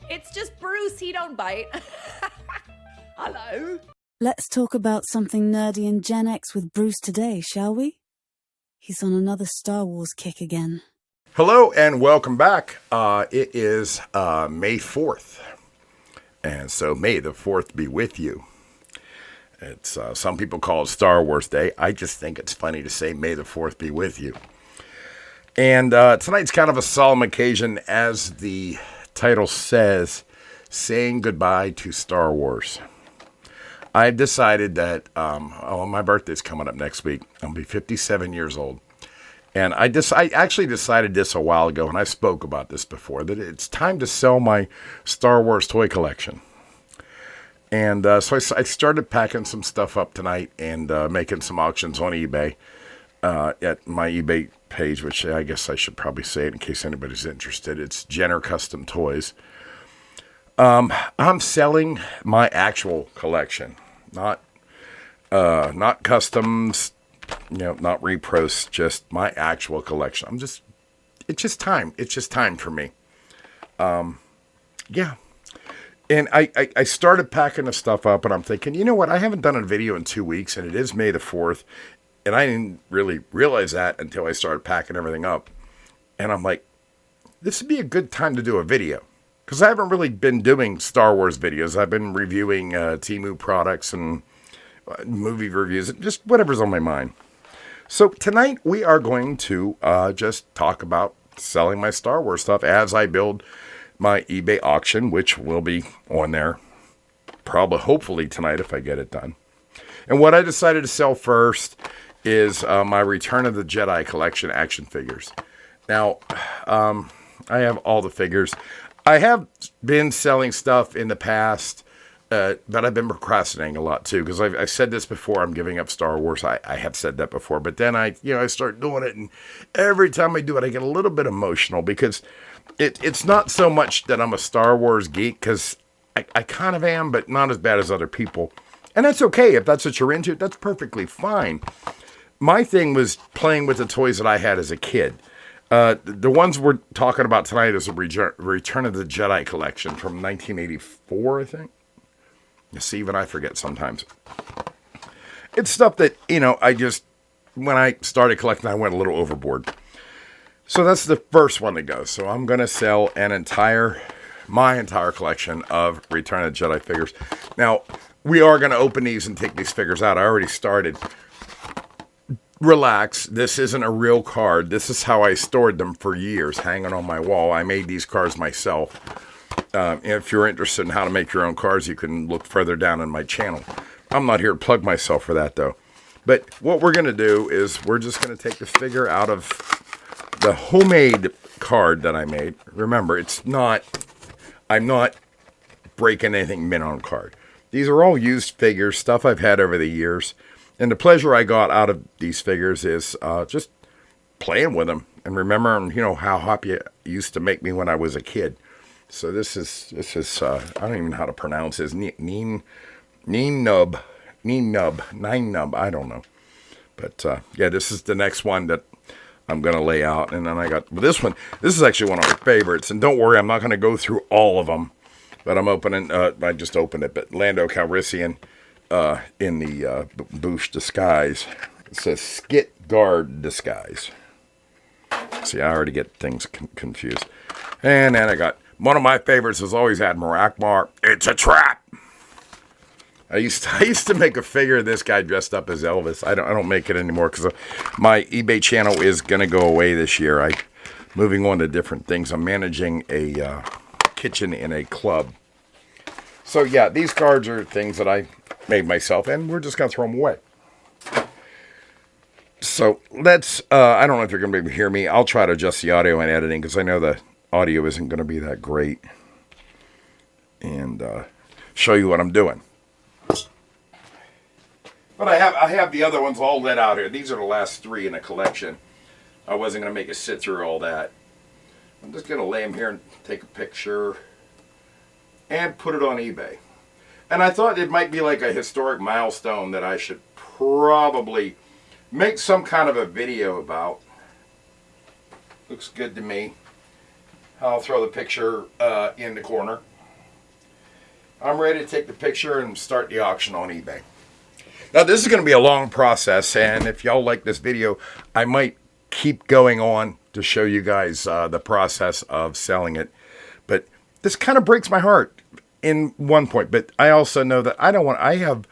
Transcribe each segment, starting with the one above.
It's just Bruce, he don't bite. Hello. Let's talk about something nerdy and Gen X with Bruce today, shall we? He's on another Star Wars kick again. Hello and welcome back. It is May 4th. And so may the 4th be with you. It's some people call it Star Wars Day. I just think it's funny to say may the 4th be with you. And tonight's kind of a solemn occasion, as the title says, saying goodbye to Star Wars. I've decided that, my birthday's coming up next week. I'll be 57 years old. And I actually decided this a while ago, and I spoke about this before, that it's time to sell my Star Wars toy collection. And so I started packing some stuff up tonight and making some auctions on eBay at my eBay page, which I guess I should probably say it in case anybody's interested. It's KENNER Custom Toys. I'm selling my actual collection, not customs, not repros, just my actual collection. It's just time. It's just time for me. Yeah. And I started packing the stuff up, and I'm thinking, you know what? I haven't done a video in 2 weeks, and it is May the 4th. And I didn't really realize that until I started packing everything up. And I'm like, this would be a good time to do a video. Because I haven't really been doing Star Wars videos. I've been reviewing Temu products and movie reviews, just whatever's on my mind. So tonight we are going to just talk about selling my Star Wars stuff as I build my eBay auction, which will be on there hopefully tonight if I get it done. And what I decided to sell first is my Return of the Jedi collection action figures. Now, I have all the figures. I have been selling stuff in the past, but I've been procrastinating a lot too, because I've said this before, I'm giving up Star Wars. I have said that before, but then I start doing it, and every time I do it, I get a little bit emotional, because it's not so much that I'm a Star Wars geek, because I kind of am, but not as bad as other people. And that's okay. If that's what you're into, that's perfectly fine. My thing was playing with the toys that I had as a kid. The ones we're talking about tonight is a Return of the Jedi collection from 1984, I think. You see, even I forget sometimes. It's stuff that, when I started collecting, I went a little overboard. So that's the first one to go. So I'm going to sell my entire collection of Return of the Jedi figures. Now, we are going to open these and take these figures out. I already started. Relax, this isn't a real card. This is how I stored them for years, hanging on my wall. I made these cards myself. If you're interested in how to make your own cards, you can look further down on my channel. I'm not here to plug myself for that, though. But what we're going to do is we're just going to take the figure out of the homemade card that I made. Remember, I'm not breaking anything mint on card. These are all used figures, stuff I've had over the years. And the pleasure I got out of these figures is just playing with them and remembering, how happy it used to make me when I was a kid. So this is I don't even know how to pronounce this. Nine Nub, I don't know. But this is the next one that I'm going to lay out. And then I got this one. This is actually one of my favorites. And don't worry, I'm not going to go through all of them. But I'm opening, I just opened it. But Lando Calrissian. In the Boosh disguise. It says Skit Guard disguise. See, I already get things confused. And then I got, one of my favorites has always had Akbar. It's a trap. I used to make a figure of this guy dressed up as Elvis. I don't make it anymore because my eBay channel is going to go away this year. I'm moving on to different things. I'm managing a kitchen in a club. So yeah, these cards are things that I made myself, and we're just going to throw them away. So let's, I don't know if you're going to be able to hear me. I'll try to adjust the audio and editing, because I know the audio isn't going to be that great. And show you what I'm doing. But I have the other ones all let out here. These are the last three in a collection. I wasn't going to make it sit through all that. I'm just going to lay them here and take a picture and put it on eBay. And I thought it might be like a historic milestone that I should probably make some kind of a video about. Looks good to me. I'll throw the picture in the corner. I'm ready to take the picture and start the auction on eBay. Now, this is going to be a long process, and if y'all like this video, I might keep going on to show you guys the process of selling it. But this kind of breaks my heart in one point. But I also know that I have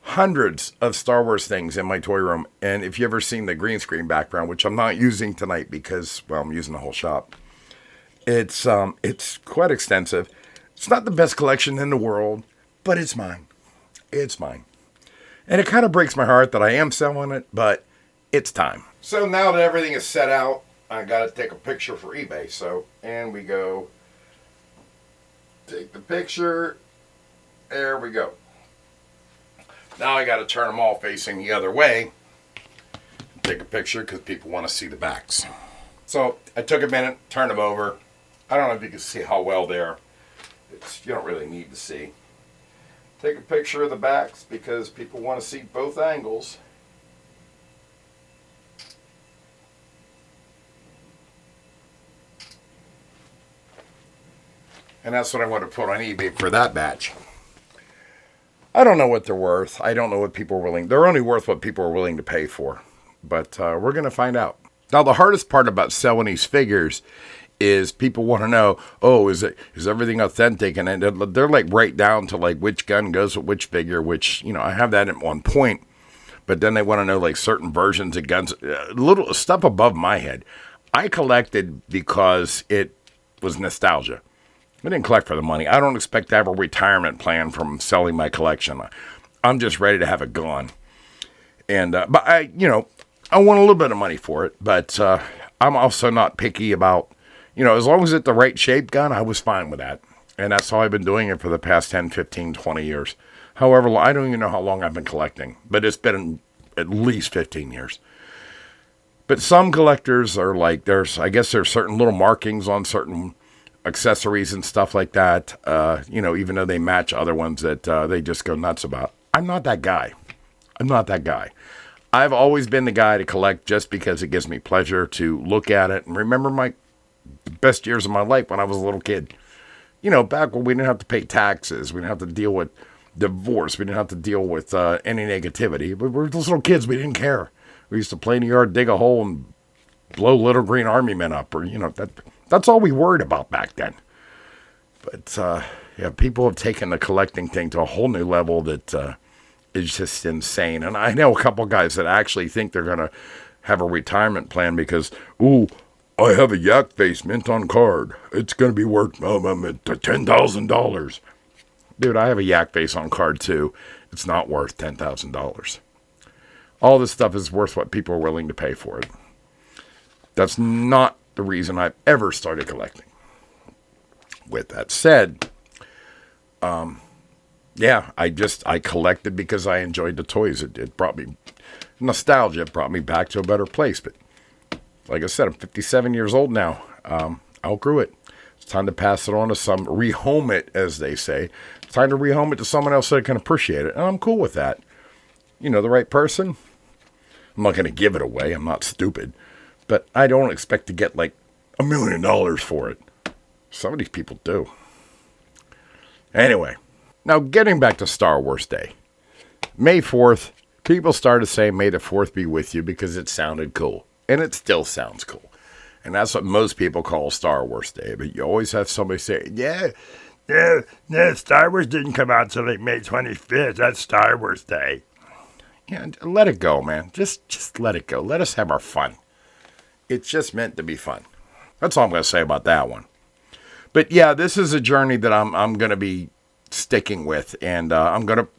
hundreds of Star Wars things in my toy room. And if you ever seen the green screen background, which I'm not using tonight because, well, I'm using the whole shop. It's quite extensive. It's not the best collection in the world, but it's mine. It's mine. And it kind of breaks my heart that I am selling it, but it's time. So now that everything is set out, I got to take a picture for eBay. So, and we go, take the picture. There we go. Now I got to turn them all facing the other way. Take a picture because people want to see the backs. So I took a minute, turned them over. I don't know if you can see how well they are. You don't really need to see. Take a picture of the backs because people want to see both angles. And that's what I want to put on eBay for that batch. I don't know what they're worth. I don't know what people are willing. They're only worth what people are willing to pay for. But we're going to find out. Now, the hardest part about selling these figures is people want to know, oh, is everything authentic? And they're like right down to like which gun goes with which figure, which, you know, I have that at one point. But then they want to know like certain versions of guns, little stuff above my head. I collected because it was nostalgia. I didn't collect for the money. I don't expect to have a retirement plan from selling my collection. I'm just ready to have it gone. And but I want a little bit of money for it. But I'm also not picky about, as long as it's the right shape gun, I was fine with that. And that's how I've been doing it for the past 10, 15, 20 years. However, I don't even know how long I've been collecting, but it's been at least 15 years. But some collectors are like, I guess there's certain little markings on certain accessories and stuff like that, even though they match other ones that they just go nuts about. I'm not that guy. I've always been the guy to collect just because it gives me pleasure to look at it and remember my best years of my life when I was a little kid. Back when we didn't have to pay taxes, we didn't have to deal with divorce, we didn't have to deal with any negativity. But we were those little kids, we didn't care. We used to play in the yard, dig a hole, and blow little green army men up, or that's all we worried about back then. But people have taken the collecting thing to a whole new level that is just insane. And I know a couple guys that actually think they're gonna have a retirement plan because, I have a yak face mint on card. It's going to be worth $10,000. Dude, I have a yak face on card too. It's not worth $10,000. All this stuff is worth what people are willing to pay for it. That's not the reason I've ever started collecting. With that said, I collected because I enjoyed the toys. It brought me nostalgia. It brought me back to a better place. But like I said, I'm 57 years old now. Outgrew it. It's time to pass it on to rehome it, as they say. It's time to rehome it to someone else that can appreciate it. And I'm cool with that. The right person. I'm not going to give it away. I'm not stupid. But I don't expect to get like $1 million for it. Some of these people do. Anyway, now getting back to Star Wars Day. May 4th, people started saying, May the 4th be with you because it sounded cool. And it still sounds cool. And that's what most people call Star Wars Day. But you always have somebody say, yeah, Star Wars didn't come out until like May 25th. That's Star Wars Day. Yeah, let it go, man. Just let it go. Let us have our fun. It's just meant to be fun. That's all I'm going to say about that one. But yeah, this is a journey that I'm going to be sticking with. And I'm going to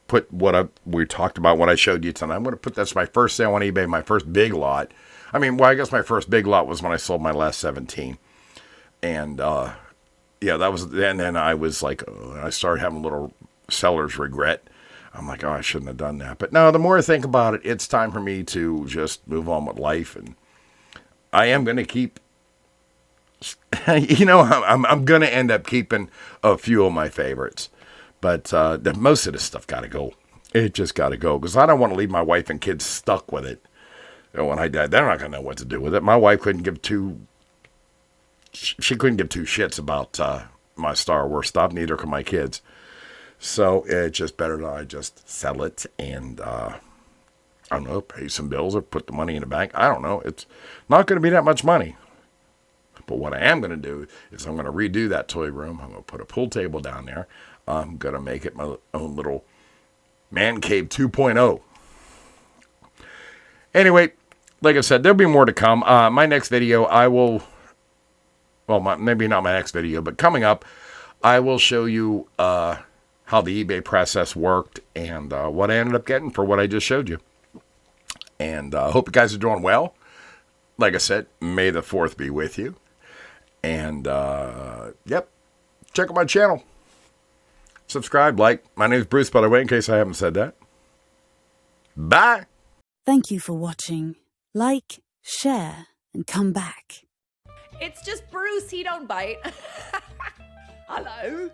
put we talked about, what I showed you tonight. I'm going to put that's my first sale on eBay, my first big lot. I guess my first big lot was when I sold my last 17. And, that was, and then I was like, I started having a little seller's regret. I'm like, I shouldn't have done that. But no, the more I think about it, it's time for me to just move on with life. And I am going to keep, I'm going to end up keeping a few of my favorites. But most of this stuff got to go. It just got to go. Because I don't want to leave my wife and kids stuck with it. When I died, they're not going to know what to do with it. My wife couldn't give two shits about my Star Wars stuff. Neither could my kids. So it's just better that I just sell it and, I don't know, pay some bills or put the money in the bank. I don't know. It's not going to be that much money. But what I am going to do is I'm going to redo that toy room. I'm going to put a pool table down there. I'm going to make it my own little man cave 2.0. Anyway, like I said, there'll be more to come. My next video, maybe not my next video, but coming up, I will show you how the eBay process worked and what I ended up getting for what I just showed you. And I hope you guys are doing well. Like I said, may the 4th be with you. And, yep, check out my channel. Subscribe, like. My name is Bruce, by the way, in case I haven't said that. Bye. Thank you for watching. Like, share, and come back. It's just Bruce, he don't bite. Hello.